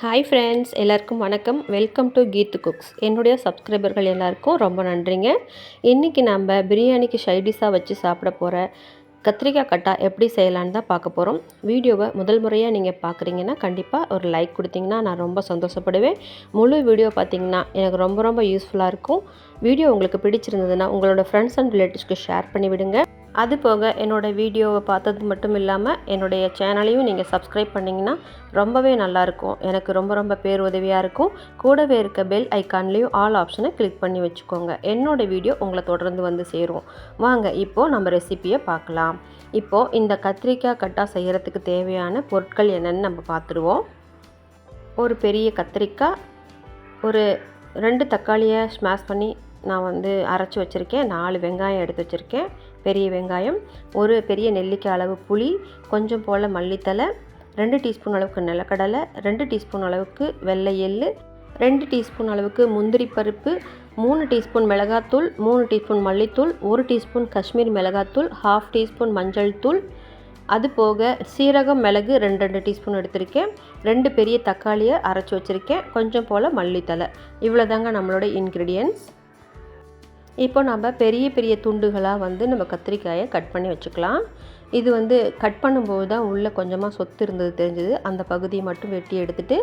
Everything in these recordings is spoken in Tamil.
ஹாய் ஃப்ரெண்ட்ஸ், எல்லாருக்கும் வணக்கம். Welcome to Keethu cooks. என்னுடைய சப்ஸ்கிரைபர்கள் எல்லாருக்கும் ரொம்ப நன்றிங்க. இன்றைக்கி நம்ம பிரியாணிக்கு சைடிஷாக வச்சு சாப்பிட போகிற கத்திரிக்காய் கட்டா எப்படி செய்யலான்னு தான் பார்க்க போகிறோம். வீடியோவை முதல் முறையாக நீங்கள் பார்க்குறீங்கன்னா கண்டிப்பாக ஒரு லைக் கொடுத்தீங்கன்னா நான் ரொம்ப சந்தோஷப்படுவேன். முழு வீடியோ பார்த்திங்கன்னா எனக்கு ரொம்ப ரொம்ப யூஸ்ஃபுல்லாக இருக்கும். வீடியோ உங்களுக்கு பிடிச்சிருந்ததுன்னா உங்களோட ஃப்ரெண்ட்ஸ் அண்ட் ரிலேட்டிவ்ஸ்க்கு ஷேர் பண்ணிவிடுங்க. அது போக என்னோடய வீடியோவை பார்த்தது மட்டும் இல்லாமல் என்னுடைய சேனலையும் நீங்கள் சப்ஸ்கிரைப் பண்ணிங்கன்னா ரொம்பவே நல்லாயிருக்கும். எனக்கு ரொம்ப ரொம்ப பேர் உதவியாக இருக்கும். கூடவே இருக்க பெல் ஐக்கான்லேயும் ஆல் ஆப்ஷனை கிளிக் பண்ணி வச்சுக்கோங்க. என்னோடய வீடியோ உங்களை தொடர்ந்து வந்து சேரும். வாங்க இப்போது நம்ம ரெசிப்பியை பார்க்கலாம். இப்போது இந்த கத்திரிக்காய் கட்டா செய்கிறதுக்கு தேவையான பொருட்கள் என்னென்னு நம்ம பார்த்துடுவோம். ஒரு பெரிய கத்திரிக்காய், ஒரு 2 தக்காளியை ஸ்மாஷ் பண்ணி நான் அரைச்சி வச்சுருக்கேன். 4 வெங்காயம் எடுத்து வச்சுருக்கேன், பெரிய வெங்காயம், ஒரு பெரிய நெல்லிக்காய் அளவு புளி, கொஞ்சம் போல் மல்லித்தலை, 2 டீஸ்பூன் அளவுக்கு நிலக்கடலை, 2 டீஸ்பூன் அளவுக்கு வெள்ளை எள்ளு, 2 டீஸ்பூன் அளவுக்கு முந்திரி பருப்பு, 3 டீஸ்பூன் மிளகாத்தூள், 3 டீஸ்பூன் மல்லித்தூள், 1 டீஸ்பூன் காஷ்மீர் மிளகாத்தூள், 1/2 டீஸ்பூன் மஞ்சள் தூள், அது போக சீரகம், மிளகு 2 டீஸ்பூன் எடுத்திருக்கேன், 2 பெரிய தக்காளியை அரைச்சி வச்சுருக்கேன், கொஞ்சம் போல் மல்லித்தலை. இவ்வளோ தாங்க நம்மளோட இன்க்ரீடியன்ட்ஸ். இப்போ நம்ம பெரிய பெரிய துண்டுகளாக நம்ம கத்திரிக்காயை கட் பண்ணி வச்சுக்கலாம். இது கட் பண்ணும்போது தான் உள்ளே கொஞ்சமாக சொத்து இருந்தது தெரிஞ்சது. அந்த பகுதியை மட்டும் வெட்டி எடுத்துகிட்டு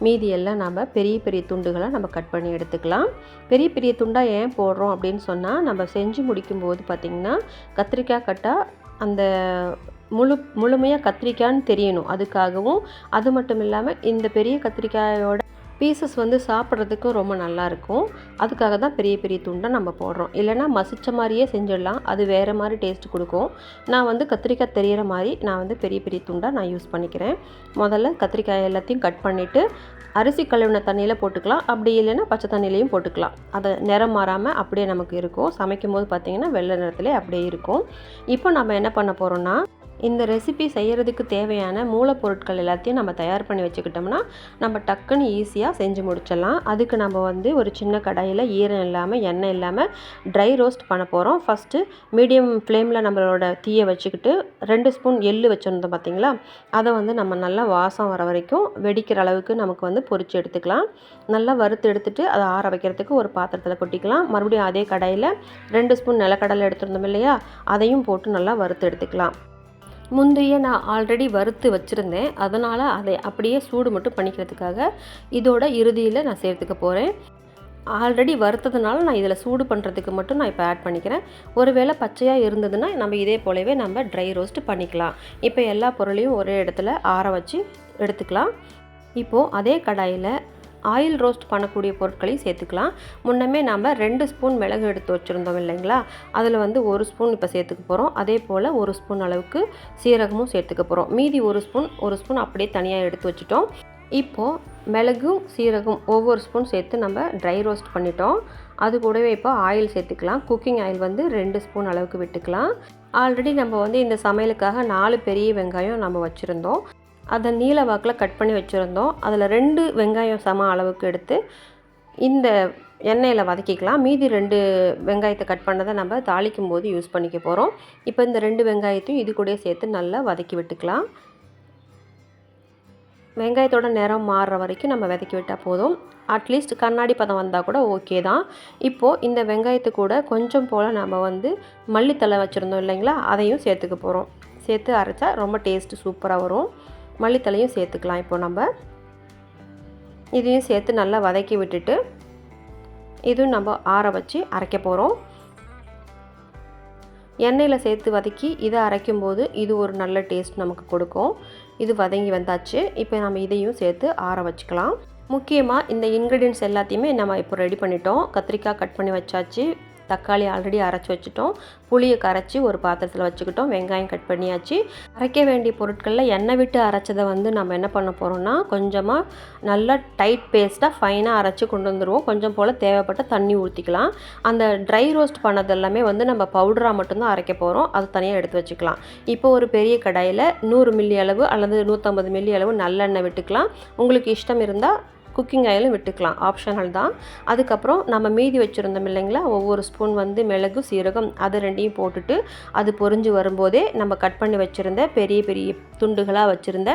மீதியெல்லாம் நம்ம பெரிய பெரிய துண்டுகளாக நம்ம கட் பண்ணி எடுத்துக்கலாம். பெரிய பெரிய துண்டாக ஏன் போடுறோம் அப்படின்னு சொன்னால், நம்ம செஞ்சு முடிக்கும்போது பார்த்திங்கன்னா கத்திரிக்காய் கட்டா அந்த முழுமையாக கத்திரிக்காய்ன்னு தெரியணும். அதுக்காகவும், அது மட்டும் இல்லாமல் இந்த பெரிய கத்திரிக்காயோட பீசஸ் சாப்பிட்றதுக்கும் ரொம்ப நல்லாயிருக்கும். அதுக்காக தான் பெரிய பெரிய துண்டை நம்ம போடுறோம். இல்லைனா மசிச்ச மாதிரியே செஞ்சிடலாம், அது வேறு மாதிரி டேஸ்ட் கொடுக்கும். நான் கத்திரிக்காய் தெரிகிற மாதிரி நான் பெரிய பெரிய துண்டாக நான் யூஸ் பண்ணிக்கிறேன். முதல்ல கத்திரிக்காய் எல்லாத்தையும் கட் பண்ணிவிட்டு அரிசி கழுவின தண்ணியில் போட்டுக்கலாம். அப்படி இல்லைன்னா பச்சை தண்ணியிலையும் போட்டுக்கலாம். அதை நிறம் மாறாமல் அப்படியே நமக்கு இருக்கும். சமைக்கும் போது பார்த்திங்கன்னா வெள்ளை நிறத்துலேயே அப்படியே இருக்கும். இப்போ நம்ம என்ன பண்ண போகிறோன்னா, இந்த ரெசிபி செய்கிறதுக்கு தேவையான மூலப்பொருட்கள் எல்லாத்தையும் நம்ம தயார் பண்ணி வச்சுக்கிட்டோம்னா நம்ம டக்குன்னு ஈஸியாக செஞ்சு முடிச்சிடலாம். அதுக்கு நம்ம ஒரு சின்ன கடாயில் ஈரம் இல்லாமல், எண்ணெய் இல்லாமல் ட்ரை ரோஸ்ட் பண்ண போகிறோம். ஃபஸ்ட்டு மீடியம் ஃப்ளேமில் நம்மளோட தீயை வச்சுக்கிட்டு 2 ஸ்பூன் எள்ளு வச்சுருந்தோம் பார்த்திங்களா, அதை நம்ம நல்லா வாசம் வர வரைக்கும் வெடிக்கிற அளவுக்கு நமக்கு பொரித்து எடுத்துக்கலாம். நல்லா வறுத்து எடுத்துகிட்டு அதை ஆற வைக்கிறதுக்கு ஒரு பாத்திரத்தில் கொட்டிக்கலாம். மறுபடியும் அதே கடாயில் 2 ஸ்பூன் நிலக்கடலை எடுத்துருந்தோம் இல்லையா, அதையும் போட்டு நல்லா வறுத்து எடுத்துக்கலாம். முந்தைய நான் ஆல்ரெடி வறுத்து வச்சுருந்தேன், அதனால் அதை அப்படியே சூடு மட்டும் பண்ணிக்கிறதுக்காக இதோட இறுதியில் நான் சேர்த்துக்க போகிறேன். ஆல்ரெடி வறுத்ததுனால நான் இதில் சூடு பண்ணுறதுக்கு மட்டும் நான் இப்போ ஆட் பண்ணிக்கிறேன். ஒருவேளை பச்சையாக இருந்ததுன்னா நம்ம இதே போலவே நம்ம ட்ரை ரோஸ்ட் பண்ணிக்கலாம். இப்போ எல்லா பொருளையும் ஒரே இடத்துல ஆற வச்சு எடுத்துக்கலாம். இப்போது அதே கடாயில் ஆயில் ரோஸ்ட் பண்ணக்கூடிய பொருட்களையும் சேர்த்துக்கலாம். முன்னமே நம்ம 2 ஸ்பூன் மிளகு எடுத்து வச்சுருந்தோம் இல்லைங்களா, அதில் 1 ஸ்பூன் இப்போ சேர்த்துக்க போகிறோம். அதே போல் 1 ஸ்பூன் அளவுக்கு சீரகமும் சேர்த்துக்க போகிறோம். மீதி 1 ஸ்பூன் அப்படியே தனியாக எடுத்து வச்சுட்டோம். இப்போது மிளகும் சீரகம் ஒவ்வொரு ஸ்பூன் சேர்த்து நம்ம ட்ரை ரோஸ்ட் பண்ணிட்டோம். அது கூடவே இப்போ ஆயில் சேர்த்துக்கலாம். குக்கிங் ஆயில் 2 ஸ்பூன் அளவுக்கு விட்டுக்கலாம். ஆல்ரெடி நம்ம இந்த சமையலுக்காக 4 பெரிய வெங்காயம் நம்ம வச்சுருந்தோம். அதை நீல வாக்கில் கட் பண்ணி வச்சுருந்தோம். அதில் 2 வெங்காயம் சம அளவுக்கு எடுத்து இந்த எண்ணெயில் வதக்கிக்கலாம். மீதி 2 வெங்காயத்தை கட் பண்ணதை நம்ம தாளிக்கும் போது யூஸ் பண்ணிக்க போகிறோம். இப்போ இந்த 2 வெங்காயத்தையும் இது கூட சேர்த்து நல்லா வதக்கி விட்டுக்கலாம். வெங்காயத்தோட நிறம் மாறுற வரைக்கும் நம்ம வதக்கி விட்டால் போதும். அட்லீஸ்ட் கண்ணாடி பதம் வந்தால் கூட ஓகே தான். இப்போது இந்த வெங்காயத்து கூட கொஞ்சம் போல் நம்ம மல்லித்தலை வச்சுருந்தோம் இல்லைங்களா, அதையும் சேர்த்துக்க போகிறோம். சேர்த்து அரைச்சா ரொம்ப டேஸ்ட்டு சூப்பராக வரும். மல்லித்தலையும் சேர்த்துக்கலாம். இப்போ நம்ம இதையும் சேர்த்து நல்லா வதக்கி விட்டுட்டு இதுவும் நம்ம ஆற வச்சு அரைக்க போகிறோம். எண்ணெயில் சேர்த்து வதக்கி இதை அரைக்கும்போது இது ஒரு நல்ல டேஸ்ட் நமக்கு கொடுக்கும். இது வதங்கி வந்தாச்சு. இப்போ நம்ம இதையும் சேர்த்து ஆற வச்சுக்கலாம். முக்கியமாக இந்த இன்க்ரீடியன்ட்ஸ் எல்லாத்தையுமே நம்ம இப்போ ரெடி பண்ணிட்டோம். கத்திரிக்காய் கட் பண்ணி வச்சாச்சு, தக்காளி ஆல்ரெடி அரைச்சி வச்சுட்டோம், புளியை கரைச்சி ஒரு பாத்திரத்தில் வச்சுக்கிட்டோம், வெங்காயம் கட் பண்ணியாச்சு. அரைக்க வேண்டிய பொருட்களில் எண்ணெய் விட்டு அரைச்சதை நம்ம என்ன பண்ண போகிறோம்னா, கொஞ்சமாக நல்லா டைட் பேஸ்ட்டாக ஃபைனாக அரைச்சி கொண்டு வந்துடுவோம். கொஞ்சம் போல் தேவைப்பட்ட தண்ணி ஊற்றிக்கலாம். அந்த ட்ரை ரோஸ்ட் பண்ணது எல்லாமே நம்ம பவுடராக மட்டும்தான் அரைக்க போகிறோம். அது தனியாக எடுத்து வச்சுக்கலாம். இப்போ ஒரு பெரிய கடாயில் 100 மில்லி அளவு அல்லது 150 மில்லி அளவு நல்லெண்ணெய் விட்டுக்கலாம். உங்களுக்கு இஷ்டம் இருந்தால் குக்கிங் ஆயிலும் விட்டுக்கலாம், ஆப்ஷனல் தான். அதுக்கப்புறம் நம்ம மீதி வச்சுருந்தோம் இல்லைங்களா, ஒவ்வொரு ஸ்பூன் மிளகு சீரகம் அது 2யும் போட்டுட்டு அது பொரிஞ்சு வரும்போதே நம்ம கட் பண்ணி வச்சுருந்த பெரிய பெரிய துண்டுகளாக வச்சுருந்த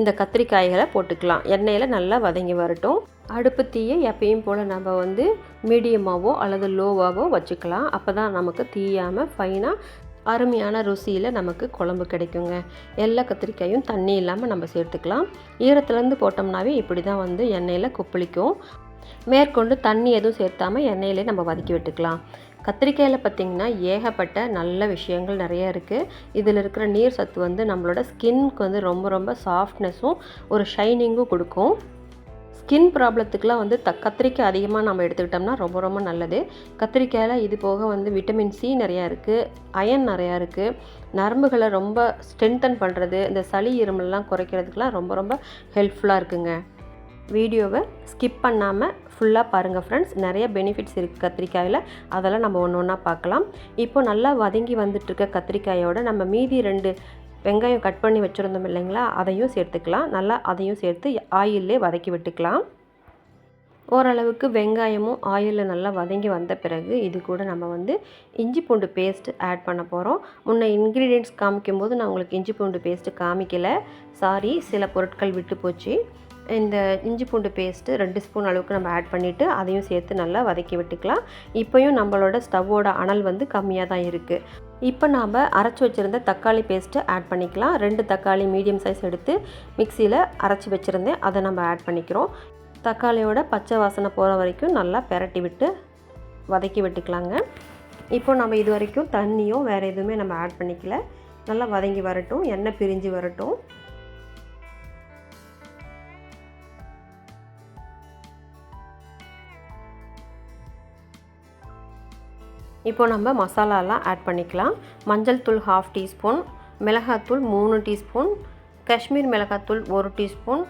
இந்த கத்திரிக்காய்களை போட்டுக்கலாம். எண்ணெயில் நல்லா வதங்கி வரட்டும். அடுப்பு தீயை எப்பயும் போல் நம்ம வந்து மீடியமாகவோ அல்லது லோவாகவோ வச்சுக்கலாம். அப்போ தான் நமக்கு தீயாமல் ஃபைனாக அருமையான ருசியில் நமக்கு குழம்பு கிடைக்குங்க. எல்லா கத்திரிக்காயும் தண்ணி இல்லாமல் நம்ம சேர்த்துக்கலாம். ஈரத்துலேருந்து போட்டோம்னாவே இப்படி தான் வந்து எண்ணெயில் கொப்பளிக்கும். மேற்கொண்டு தண்ணி எதுவும் சேர்த்தாமல் எண்ணெயிலே நம்ம வதக்கி விட்டுக்கலாம். கத்திரிக்காயில் பார்த்திங்கன்னா ஏகப்பட்ட நல்ல விஷயங்கள் நிறைய இருக்குது. இதில் இருக்கிற நீர் சத்து வந்து நம்மளோட ஸ்கின்க்கு வந்து ரொம்ப ரொம்ப சாஃப்ட்னஸும் ஒரு ஷைனிங்கும் கொடுக்கும். ஸ்கின் ப்ராப்ளத்துக்கெலாம் வந்து கத்திரிக்காய் அதிகமாக நம்ம எடுத்துக்கிட்டோம்னா ரொம்ப ரொம்ப நல்லது. கத்திரிக்காயில் இது போக வந்து விட்டமின் சி நிறையா இருக்குது, அயன் நிறையா இருக்குது. நரம்புகளை ரொம்ப ஸ்ட்ரென்தன் பண்ணுறது, இந்த சளி இருமல்லாம் குறைக்கிறதுக்கெலாம் ரொம்ப ரொம்ப ஹெல்ப்ஃபுல்லாக இருக்குங்க. வீடியோவை ஸ்கிப் பண்ணாமல் ஃபுல்லாக பாருங்கள் ஃப்ரெண்ட்ஸ். நிறைய பெனிஃபிட்ஸ் இருக்குது கத்திரிக்காயில். அதெல்லாம் நம்ம ஒன்று ஒன்றா பார்க்கலாம். இப்போ நல்லா வதங்கி வந்துட்டுருக்க கத்திரிக்காயோட நம்ம மீதி 2 வெங்காயம் கட் பண்ணி வச்சுருந்தோம் இல்லைங்களா, அதையும் சேர்த்துக்கலாம். நல்லா அதையும் சேர்த்து ஆயிலே வதக்கி விட்டுக்கலாம். ஓரளவுக்கு வெங்காயமும் ஆயிலில் நல்லா வதங்கி வந்த பிறகு இது கூட நம்ம வந்து இஞ்சி பூண்டு பேஸ்ட் ஆட் பண்ண போகிறோம். முன்ன இன்க்ரீடியன்ட்ஸ் காமிக்கும்போது நான் உங்களுக்கு இஞ்சி பூண்டு பேஸ்ட்டு காமிக்கலை, சாரி, சில பொருட்கள் விட்டு போச்சு. இந்த இஞ்சி பூண்டு பேஸ்ட்டு 2 ஸ்பூன் அளவுக்கு நம்ம ஆட் பண்ணிவிட்டு அதையும் சேர்த்து நல்லா வதக்கி விட்டுக்கலாம். இப்போயும் நம்மளோட ஸ்டவ்வோட அனல் வந்து கம்மியாக தான் இருக்குது. இப்போ நாம் அரைச்சி வச்சுருந்த தக்காளி பேஸ்ட்டு ஆட் பண்ணிக்கலாம். 2 தக்காளி மீடியம் சைஸ் எடுத்து மிக்சியில் அரைச்சி வச்சுருந்தேன், அதை நம்ம ஆட் பண்ணிக்கிறோம். தக்காளியோட பச்சை வாசனை போகிற வரைக்கும் நல்லா பெரட்டி விட்டு வதக்கி விட்டுக்கலாங்க. இப்போ நம்ம இது வரைக்கும் தண்ணியோ வேறு எதுவுமே நம்ம ஆட் பண்ணிக்கல. நல்லா வதங்கி வரட்டும், எண்ணெய் பிரிஞ்சு வரட்டும். இப்போ நம்ம மசாலாலாம் ஆட் பண்ணிக்கலாம். மஞ்சள் தூள் 1/2 டீஸ்பூன், மிளகாத்தூள் 3 டீஸ்பூன், காஷ்மீர் மிளகாத்தூள் 1 டீஸ்பூன்,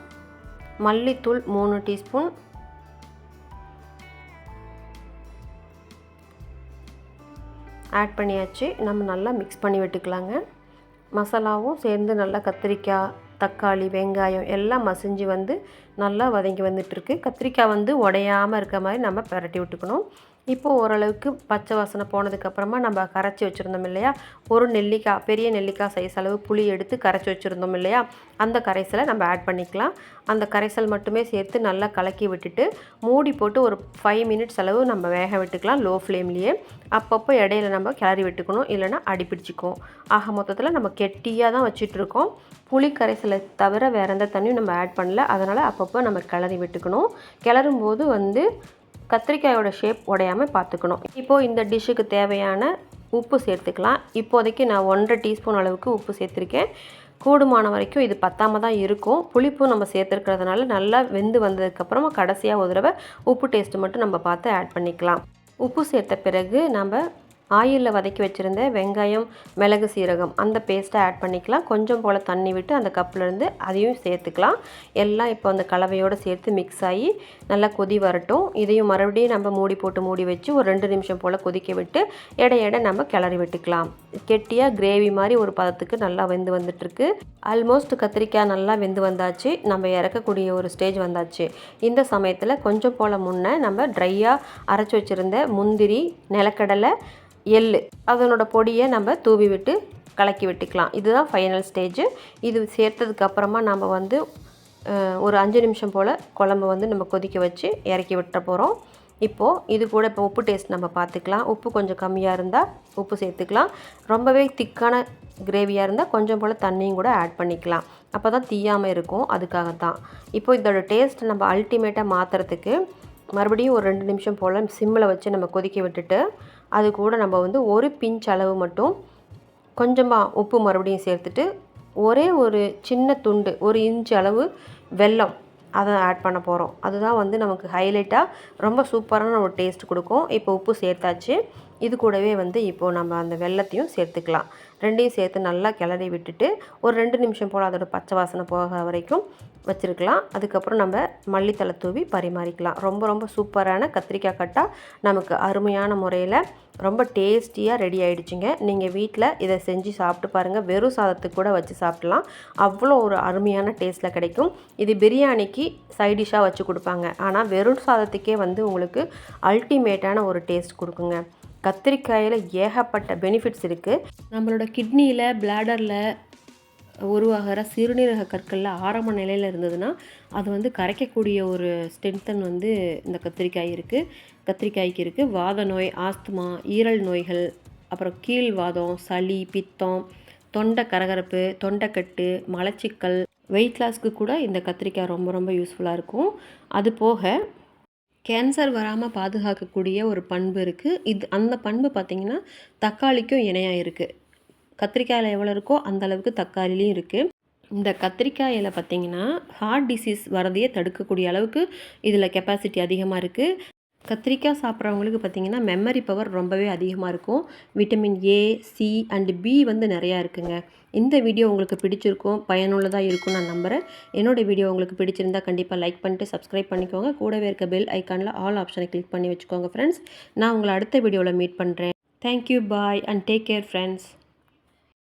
மல்லித்தூள் 3 டீஸ்பூன், ஆட் பண்ணியாச்சு. நம்ம நல்லா மிக்ஸ் பண்ணி விட்டுக்கலாங்க. மசாலாவும் சேர்ந்து நல்லா கத்திரிக்காய், தக்காளி, வெங்காயம் எல்லாம் மசிஞ்சு வந்து நல்லா வதங்கி வந்துட்டுருக்கு. கத்திரிக்காய் வந்து உடையாமல் இருக்க மாதிரி நம்ம பரட்டி விட்டுக்கணும். இப்போது ஓரளவுக்கு பச்சை வாசனை போனதுக்கப்புறமா நம்ம கரைச்சி வச்சுருந்தோம் இல்லையா, ஒரு நெல்லிக்காய், பெரிய நெல்லிக்காய் சைஸ் அளவு புளி எடுத்து கரைச்சி வச்சுருந்தோம் இல்லையா, அந்த கரைசலை நம்ம ஆட் பண்ணிக்கலாம். அந்த கரைசல் மட்டுமே சேர்த்து நல்லா கலக்கி விட்டுட்டு மூடி போட்டு ஒரு 5 மினிட்ஸ் அளவு நம்ம வேக விட்டுக்கலாம் லோ ஃப்ளேம்லேயே. அப்பப்போ இடையில நம்ம கிளறி விட்டுக்கணும், இல்லைனா அடி பிடிச்சிக்கும். ஆக மொத்தத்தில் நம்ம கெட்டியாக தான் வச்சிட்ருக்கோம். புளி கரைசலை தவிர வேறு எந்த தண்ணியும் நம்ம ஆட் பண்ணல. அதனால் அப்பப்போ நம்ம கிளறி விட்டுக்கணும். கிளறும்போது வந்து கத்திரிக்காயோட ஷேப் உடையாமல் பார்த்துக்கணும். இப்போது இந்த டிஷ்ஷுக்கு தேவையான உப்பு சேர்த்துக்கலாம். இப்போதைக்கு நான் 1.5 டீஸ்பூன் அளவுக்கு உப்பு சேர்த்துருக்கேன். கூடுமான வரைக்கும் இது பத்தாமல் தான் இருக்கும். புளிப்பு நம்ம சேர்த்துருக்கிறதுனால நல்லா வெந்து வந்ததுக்கப்புறமா கடைசியாக ஒரு தடவை உப்பு டேஸ்ட்டு மட்டும் நம்ம பார்த்து ஆட் பண்ணிக்கலாம். உப்பு சேர்த்த பிறகு நம்ம ஆயிலில் வதக்கி வச்சுருந்த வெங்காயம், மிளகு, சீரகம் அந்த பேஸ்ட்டை ஆட் பண்ணிக்கலாம். கொஞ்சம் போல் தண்ணி விட்டு அந்த கப்பிலேருந்து அதையும் சேர்த்துக்கலாம். எல்லாம் இப்போ அந்த கலவையோடு சேர்த்து மிக்ஸ் ஆகி நல்லா கொதி வரட்டும். இதையும் மறுபடியும் நம்ம மூடி போட்டு மூடி வச்சு ஒரு 2 நிமிஷம் போல் கொதிக்க விட்டு எடை நம்ம கிளறி விட்டுக்கலாம். கெட்டியாக கிரேவி மாதிரி ஒரு பதத்துக்கு நல்லா வெந்து வந்துட்டுருக்கு. ஆல்மோஸ்ட் கத்திரிக்காய் நல்லா வெந்து வந்தாச்சு. நம்ம இறக்கக்கூடிய ஒரு ஸ்டேஜ் வந்தாச்சு. இந்த சமயத்தில் கொஞ்சம் போல் முன்னே நம்ம ட்ரையாக அரைச்சி வச்சுருந்த முந்திரி, நிலக்கடலை, எள்ளு அதனோட பொடியை நம்ம தூவி விட்டு கலக்கி விட்டுக்கலாம். இதுதான் ஃபைனல் ஸ்டேஜ். இது சேர்த்ததுக்கப்புறமா நம்ம வந்து ஒரு 5 நிமிஷம் போல் குழம்பு வந்து நம்ம கொதிக்க வச்சு இறக்கி விட்டுற போகிறோம். இப்போது இது கூட இப்போ உப்பு டேஸ்ட் நம்ம பார்த்துக்கலாம். உப்பு கொஞ்சம் கம்மியாக இருந்தால் உப்பு சேர்த்துக்கலாம். ரொம்பவே திக்கான கிரேவியாக இருந்தால் கொஞ்சம் போல் தண்ணியும் கூட ஆட் பண்ணிக்கலாம். அப்போ தான் தீயாமல் இருக்கும். அதுக்காகத்தான். இப்போது இதோட டேஸ்ட் நம்ம அல்டிமேட்டாக மாற்றுறதுக்கு மறுபடியும் ஒரு 2 நிமிஷம் போல் சிம்மில் வச்சு நம்ம கொதிக்க விட்டுட்டு அது கூட நம்ம வந்து ஒரு பிஞ்ச் அளவு மட்டும் கொஞ்சமாக உப்பு மறுபடியும் சேர்த்துட்டு ஒரே ஒரு சின்ன துண்டு 1 இன்ச் அளவு வெல்லம் அதை ஆட் பண்ண போகிறோம். அதுதான் வந்து நமக்கு ஹைலைட்டாக ரொம்ப சூப்பரான ஒரு டேஸ்ட் கொடுக்கும். இப்போ உப்பு சேர்த்தாச்சு. இது கூடவே வந்து இப்போது நம்ம அந்த வெல்லத்தையும் சேர்த்துக்கலாம். 2யும் சேர்த்து நல்லா கிளறி விட்டுட்டு ஒரு 2 நிமிஷம் போல் அதோட பச்சை வாசனை போக வரைக்கும் வச்சுருக்கலாம். அதுக்கப்புறம் நம்ம மல்லித்தலை தூவி பரிமாறிக்கலாம். ரொம்ப ரொம்ப சூப்பரான கத்திரிக்காய் கட்டா நமக்கு அருமையான முறையில் ரொம்ப டேஸ்டியாக ரெடி ஆகிடுச்சிங்க. நீங்கள் வீட்டில் இதை செஞ்சு சாப்பிட்டு பாருங்கள். வெறும் சாதத்துக்கு கூட வச்சு சாப்பிட்லாம். அவ்வளோ ஒரு அருமையான டேஸ்ட்டில் கிடைக்கும். இது பிரியாணிக்கு சைட் டிஷ்ஷாக வச்சு கொடுப்பாங்க. ஆனால் வெறும் சாதத்துக்கே வந்து உங்களுக்கு அல்டிமேட்டான ஒரு டேஸ்ட் கொடுக்குங்க. கத்திரிக்காயில் ஏகப்பட்ட பெனிஃபிட்ஸ் இருக்குது. நம்மளோட கிட்னியில், பிளாடரில், உருவாகிற சிறுநீரக கற்களில் ஆரம்ப நிலையில் இருந்ததுன்னா அது வந்து கரைக்கக்கூடிய ஒரு ஸ்ட்ரென்த்தன் வந்து இந்த கத்திரிக்காய்க்கு இருக்குது. வாத நோய், ஆஸ்துமா, ஈரல் நோய்கள், அப்புறம் கீழ்வாதம், சளி, பித்தம், தொண்டை கரகரப்பு, தொண்டைக்கட்டு, மலச்சிக்கல், வெயிட் லாஸ்க்கு கூட இந்த கத்திரிக்காய் ரொம்ப ரொம்ப யூஸ்ஃபுல்லாக இருக்கும். அது போக கேன்சர் வராமல் பாதுகாக்கக்கூடிய ஒரு பண்பு இருக்குது. அந்த பண்பு பார்த்திங்கன்னா தக்காளிக்கும் இணையாக இருக்குது. கத்திரிக்காயில் எவ்வளோ இருக்கோ அந்த அளவுக்கு தக்காளிலையும் இருக்குது. இந்த கத்திரிக்காயில் பார்த்திங்கன்னா ஹார்ட் டிசீஸ் வரதையே தடுக்கக்கூடிய அளவுக்கு இதில் கெப்பாசிட்டி அதிகமாக இருக்குது. கத்திரிக்காய் சாப்பிட்றவங்களுக்கு பார்த்திங்கன்னா மெமரி பவர் ரொம்பவே அதிகமாக இருக்கும். Vitamin A, C and B வந்து நிறையா இருக்குங்க. இந்த வீடியோ உங்களுக்கு பிடிச்சிருக்கும், பயனுள்ளதாக இருக்கும்னு நான் நம்புகிறேன். என்னோடய வீடியோ உங்களுக்கு பிடிச்சிருந்தா கண்டிப்பாக லைக் பண்ணிட்டு சப்ஸ்கிரைப் பண்ணிக்கோங்க. கூடவே இருக்க பெல் ஐக்கானில் ஆல் ஆப்ஷனை கிளிக் பண்ணி வச்சுக்கோங்க ஃப்ரெண்ட்ஸ். நான் உங்களை அடுத்த வீடியோவில் மீட் பண்ணுறேன். Thank you, bye and take care friends.